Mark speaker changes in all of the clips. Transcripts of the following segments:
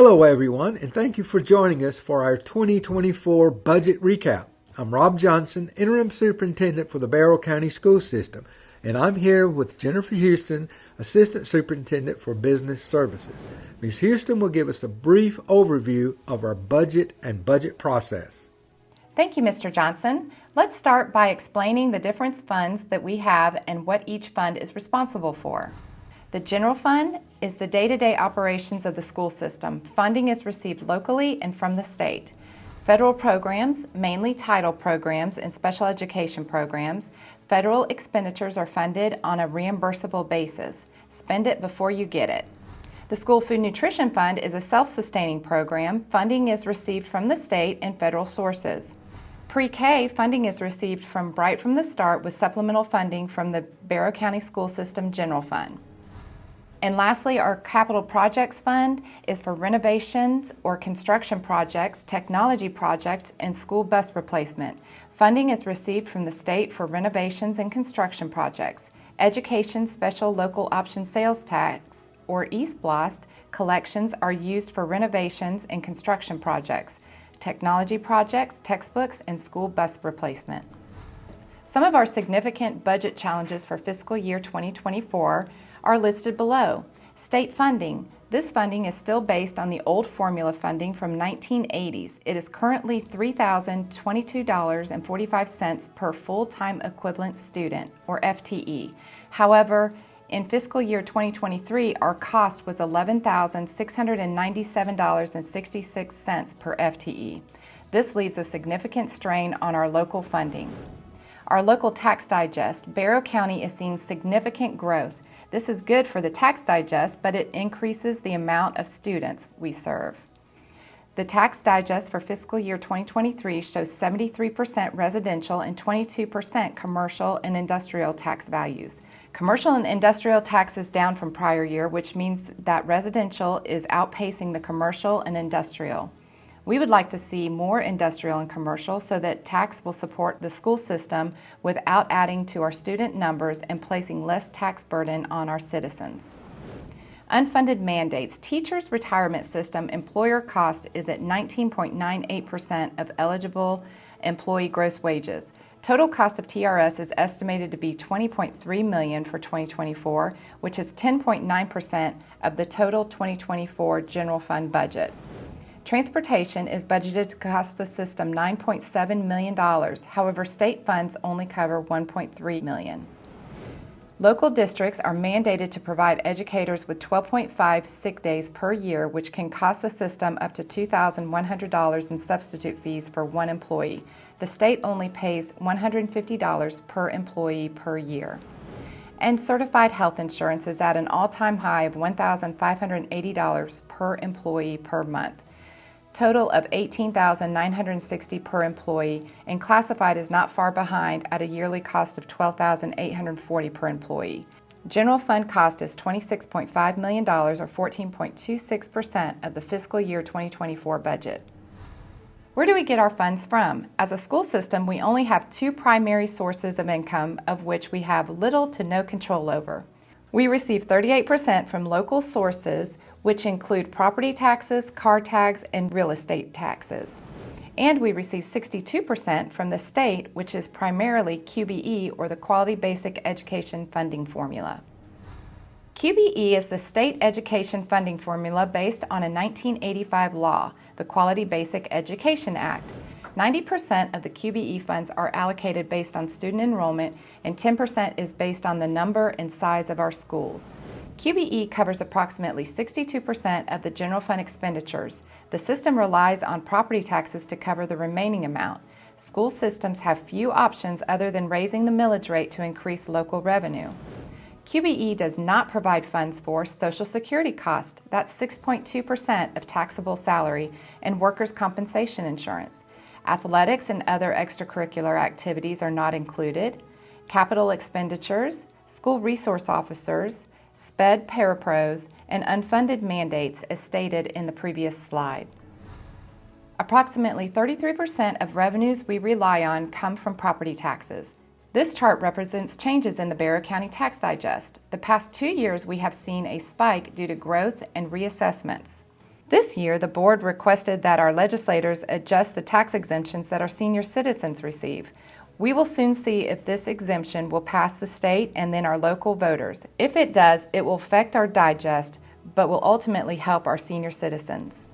Speaker 1: Hello everyone, and thank you for joining us for our 2024 budget recap. I'm Rob Johnson, Interim Superintendent for the Barrow County School System, and I'm here with Jennifer Houston, Assistant Superintendent for Business Services. Ms. Houston will give us a brief overview of our budget and budget process.
Speaker 2: Thank you, Mr. Johnson. Let's start by explaining the different funds that we have and what each fund is responsible for. The general fund is the day-to-day operations of the school system. Funding is received locally and from the state. Federal programs, mainly title programs and special education programs, federal expenditures are funded on a reimbursable basis. Spend it before you get it. The School Food Nutrition Fund is a self-sustaining program. Funding is received from the state and federal sources. Pre-K funding is received from Bright from the Start with supplemental funding from the Barrow County School System General Fund. And lastly, our Capital Projects Fund is for renovations or construction projects, technology projects, and school bus replacement. Funding is received from the state for renovations and construction projects. Education Special Local Option Sales Tax, or ESBLOST, collections are used for renovations and construction projects, technology projects, textbooks, and school bus replacement. Some of our significant budget challenges for fiscal year 2024 are listed below. State funding. This funding is still based on the old formula funding from 1980s. It is currently $3,022.45 per full-time equivalent student, or FTE. However, in fiscal year 2023, our cost was $11,697.66 per FTE. This leaves a significant strain on our local funding. Our local tax digest. Barrow County is seeing significant growth. This is good for the tax digest, but it increases the amount of students we serve. The tax digest for fiscal year 2023 shows 73% residential and 22% commercial and industrial tax values. Commercial and industrial tax is down from prior year, which means that residential is outpacing the commercial and industrial. We would like to see more industrial and commercial so that tax will support the school system without adding to our student numbers and placing less tax burden on our citizens. Unfunded mandates. Teachers' retirement system employer cost is at 19.98% of eligible employee gross wages. Total cost of TRS is estimated to be $20.3 million for 2024, which is 10.9% of the total 2024 general fund budget. Transportation is budgeted to cost the system $9.7 million. However, state funds only cover $1.3 million. Local districts are mandated to provide educators with 12.5 sick days per year, which can cost the system up to $2,100 in substitute fees for one employee. The state only pays $150 per employee per year. And certified health insurance is at an all-time high of $1,580 per employee per month. Total of $18,960 per employee, and classified is not far behind at a yearly cost of $12,840 per employee. General fund cost is $26.5 million, or 14.26% of the fiscal year 2024 budget. Where do we get our funds from? As a school system, we only have two primary sources of income, of which we have little to no control over. We receive 38% from local sources, which include property taxes, car tags, and real estate taxes. And we receive 62% from the state, which is primarily QBE, or the Quality Basic Education Funding Formula. QBE is the state education funding formula based on a 1985 law, the Quality Basic Education Act. 90% of the QBE funds are allocated based on student enrollment, and 10% is based on the number and size of our schools. QBE covers approximately 62% of the general fund expenditures. The system relies on property taxes to cover the remaining amount. School systems have few options other than raising the millage rate to increase local revenue. QBE does not provide funds for Social Security costs, that's 6.2% of taxable salary, and workers' compensation insurance. Athletics and other extracurricular activities are not included. Capital expenditures, school resource officers, SPED parapros, and unfunded mandates as stated in the previous slide. Approximately 33% of revenues we rely on come from property taxes. This chart represents changes in the Barrow County Tax Digest. The past 2 years we have seen a spike due to growth and reassessments. This year, the board requested that our legislators adjust the tax exemptions that our senior citizens receive. We will soon see if this exemption will pass the state and then our local voters. If it does, it will affect our digest, but will ultimately help our senior citizens.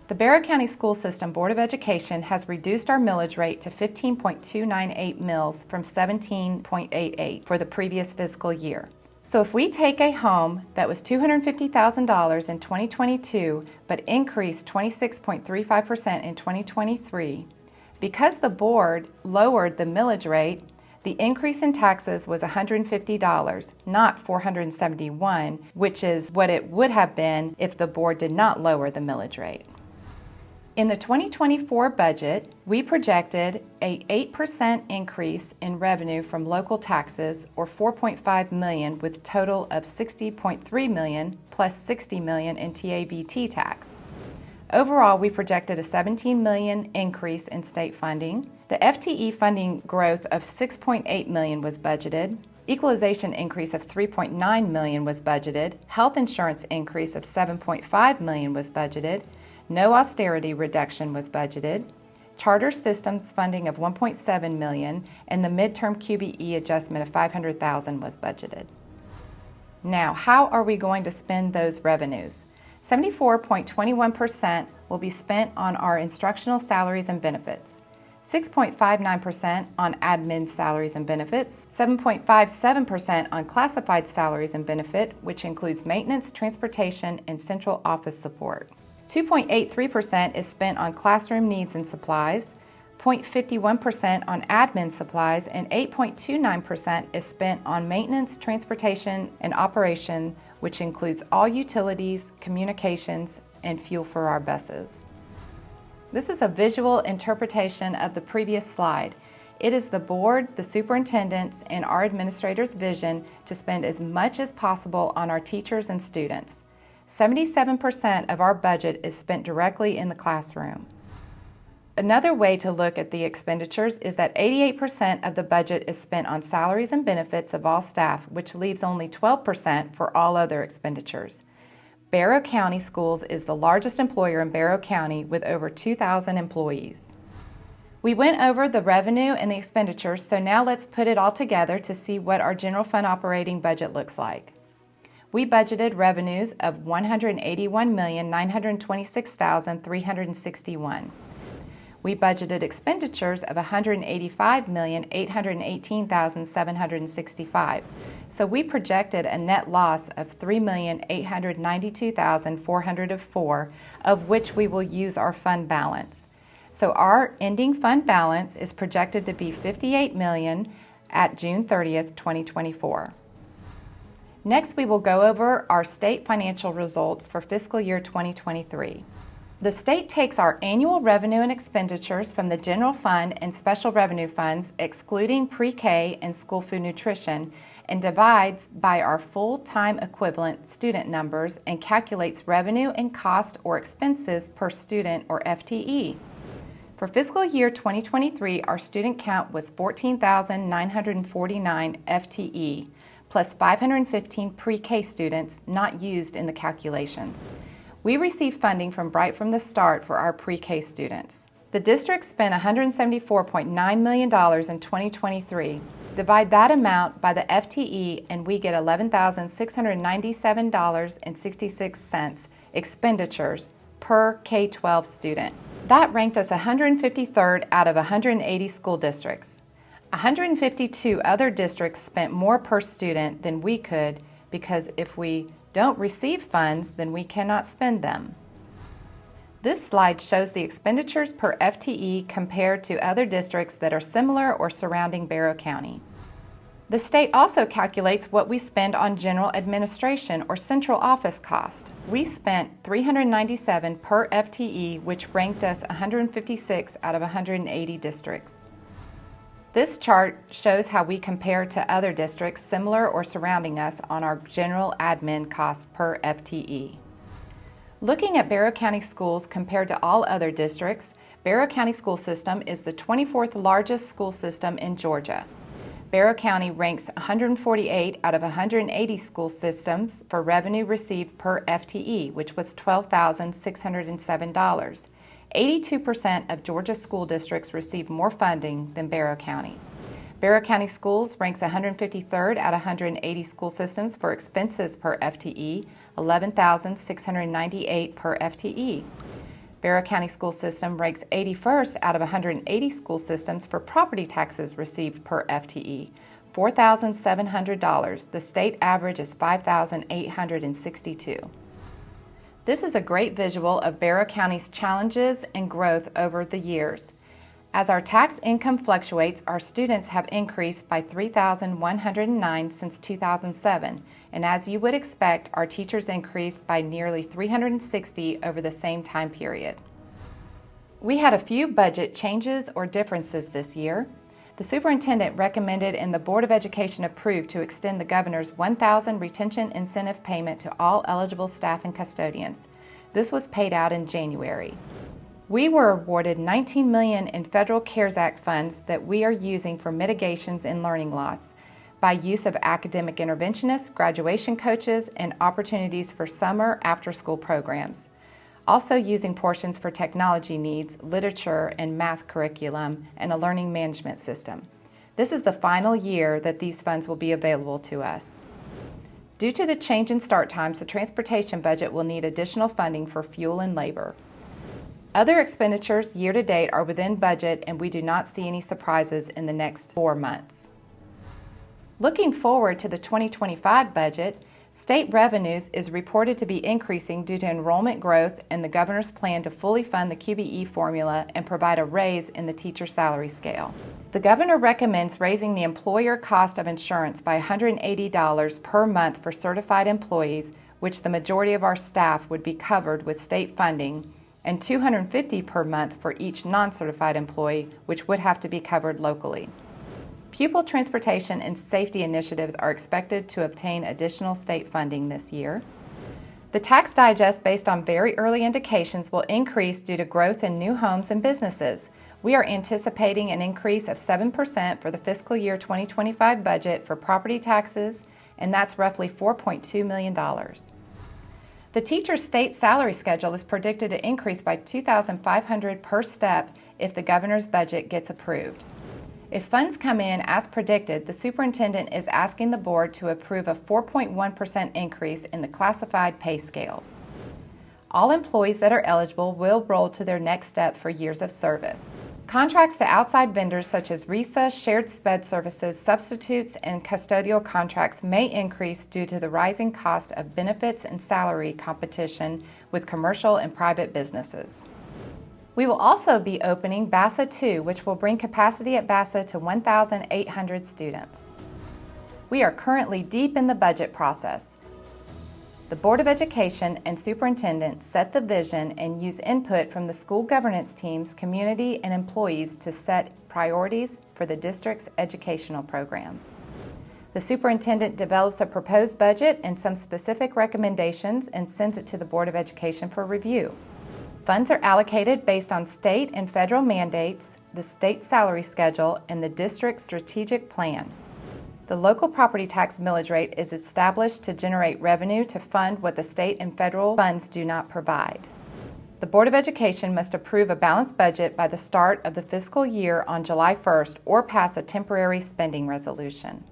Speaker 2: The Barrow County School System Board of Education has reduced our millage rate to 15.298 mills from 17.88 for the previous fiscal year. So if we take a home that was $250,000 in 2022 but increased 26.35% in 2023, because the board lowered the millage rate, the increase in taxes was $150, not $471, which is what it would have been if the board did not lower the millage rate. In the 2024 budget, we projected an 8% increase in revenue from local taxes, or $4.5 million, with a total of $60.3 million plus $60 million in TABT tax. Overall, we projected a $17 million increase in state funding. The FTE funding growth of $6.8 million was budgeted. Equalization increase of $3.9 million was budgeted. Health insurance increase of $7.5 million was budgeted. No austerity reduction was budgeted. Charter systems funding of $1.7 million and the midterm QBE adjustment of $500,000 was budgeted. Now, how are we going to spend those revenues? 74.21% will be spent on our instructional salaries and benefits, 6.59% on admin salaries and benefits, 7.57% on classified salaries and benefit, which includes maintenance, transportation, and central office support. 2.83% is spent on classroom needs and supplies, 0.51% on admin supplies, and 8.29% is spent on maintenance, transportation, and operation, which includes all utilities, communications, and fuel for our buses. This is a visual interpretation of the previous slide. It is the board, the superintendents, and our administrators' vision to spend as much as possible on our teachers and students. 77% of our budget is spent directly in the classroom. Another way to look at the expenditures is that 88% of the budget is spent on salaries and benefits of all staff, which leaves only 12% for all other expenditures. Barrow County Schools is the largest employer in Barrow County with over 2,000 employees. We went over the revenue and the expenditures, so now let's put it all together to see what our general fund operating budget looks like. We budgeted revenues of $181,926,361. We budgeted expenditures of $185,818,765. So we projected a net loss of $3,892,404, of which we will use our fund balance. So our ending fund balance is projected to be $58 million at June 30th, 2024. Next, we will go over our state financial results for fiscal year 2023. The state takes our annual revenue and expenditures from the general fund and special revenue funds, excluding pre-K and school food nutrition, and divides by our full-time equivalent student numbers and calculates revenue and cost or expenses per student, or FTE. For fiscal year 2023, our student count was 14,949 FTE, plus 515 pre-K students not used in the calculations. We received funding from Bright from the Start for our pre-K students. The district spent $174.9 million in 2023. Divide that amount by the FTE and we get $11,697.66 expenditures per K-12 student. That ranked us 153rd out of 180 school districts. 152 other districts spent more per student than we could, because if we don't receive funds, then we cannot spend them. This slide shows the expenditures per FTE compared to other districts that are similar or surrounding Barrow County. The state also calculates what we spend on general administration or central office cost. We spent $397 per FTE, which ranked us 156 out of 180 districts. This chart shows how we compare to other districts similar or surrounding us on our general admin costs per FTE. Looking at Barrow County Schools compared to all other districts, Barrow County School System is the 24th largest school system in Georgia. Barrow County ranks 148 out of 180 school systems for revenue received per FTE, which was $12,607. 82% of Georgia school districts receive more funding than Barrow County. Barrow County Schools ranks 153rd out of 180 school systems for expenses per FTE, $11,698 per FTE. Barrow County School System ranks 81st out of 180 school systems for property taxes received per FTE, $4,700. The state average is $5,862. This is a great visual of Barrow County's challenges and growth over the years. As our tax income fluctuates, our students have increased by 3,109 since 2007, and as you would expect, our teachers increased by nearly 360 over the same time period. We had a few budget changes or differences this year. The superintendent recommended and the Board of Education approved to extend the governor's $1,000 retention incentive payment to all eligible staff and custodians. This was paid out in January. We were awarded $19 million in federal CARES Act funds that we are using for mitigations in learning loss by use of academic interventionists, graduation coaches, and opportunities for summer after-school programs. Also using portions for technology needs, literature and math curriculum, and a learning management system. This is the final year that these funds will be available to us. Due to the change in start times, the transportation budget will need additional funding for fuel and labor. Other expenditures year-to-date are within budget, and we do not see any surprises in the next 4 months. Looking forward to the 2025 budget, state revenues is reported to be increasing due to enrollment growth and the governor's plan to fully fund the QBE formula and provide a raise in the teacher salary scale. The governor recommends raising the employer cost of insurance by $180 per month for certified employees, which the majority of our staff would be covered with state funding, and $250 per month for each non-certified employee, which would have to be covered locally. Pupil transportation and safety initiatives are expected to obtain additional state funding this year. The tax digest, based on very early indications, will increase due to growth in new homes and businesses. We are anticipating an increase of 7% for the fiscal year 2025 budget for property taxes, and that's roughly $4.2 million. The teacher's state salary schedule is predicted to increase by $2,500 per step if the governor's budget gets approved. If funds come in as predicted, the superintendent is asking the board to approve a 4.1% increase in the classified pay scales. All employees that are eligible will roll to their next step for years of service. Contracts to outside vendors such as RESA, shared SPED services, substitutes, and custodial contracts may increase due to the rising cost of benefits and salary competition with commercial and private businesses. We will also be opening BASA 2, which will bring capacity at BASA to 1,800 students. We are currently deep in the budget process. The Board of Education and Superintendent set the vision and use input from the school governance teams, community, and employees to set priorities for the district's educational programs. The superintendent develops a proposed budget and some specific recommendations and sends it to the Board of Education for review. Funds are allocated based on state and federal mandates, the state salary schedule, and the district's strategic plan. The local property tax millage rate is established to generate revenue to fund what the state and federal funds do not provide. The Board of Education must approve a balanced budget by the start of the fiscal year on July 1st or pass a temporary spending resolution.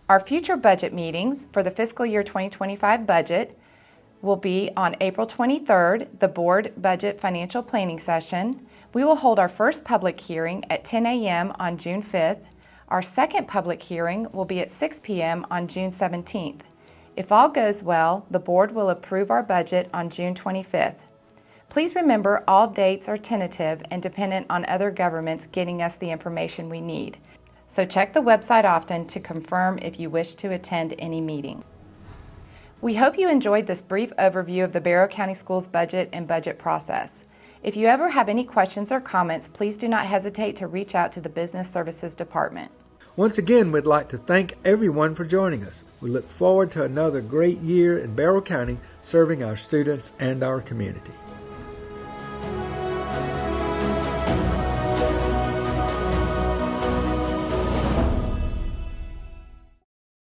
Speaker 2: Our future budget meetings for the fiscal year 2025 budget will be on April 23rd, the Board Budget Financial Planning Session. We will hold our first public hearing at 10 a.m. on June 5th. Our second public hearing will be at 6 p.m. on June 17th. If all goes well, the board will approve our budget on June 25th. Please remember all dates are tentative and dependent on other governments getting us the information we need. So check the website often to confirm if you wish to attend any meeting. We hope you enjoyed this brief overview of the Barrow County Schools budget and budget process. If you ever have any questions or comments, please do not hesitate to reach out to the Business Services Department.
Speaker 1: Once again, we'd like to thank everyone for joining us. We look forward to another great year in Barrow County serving our students and our community.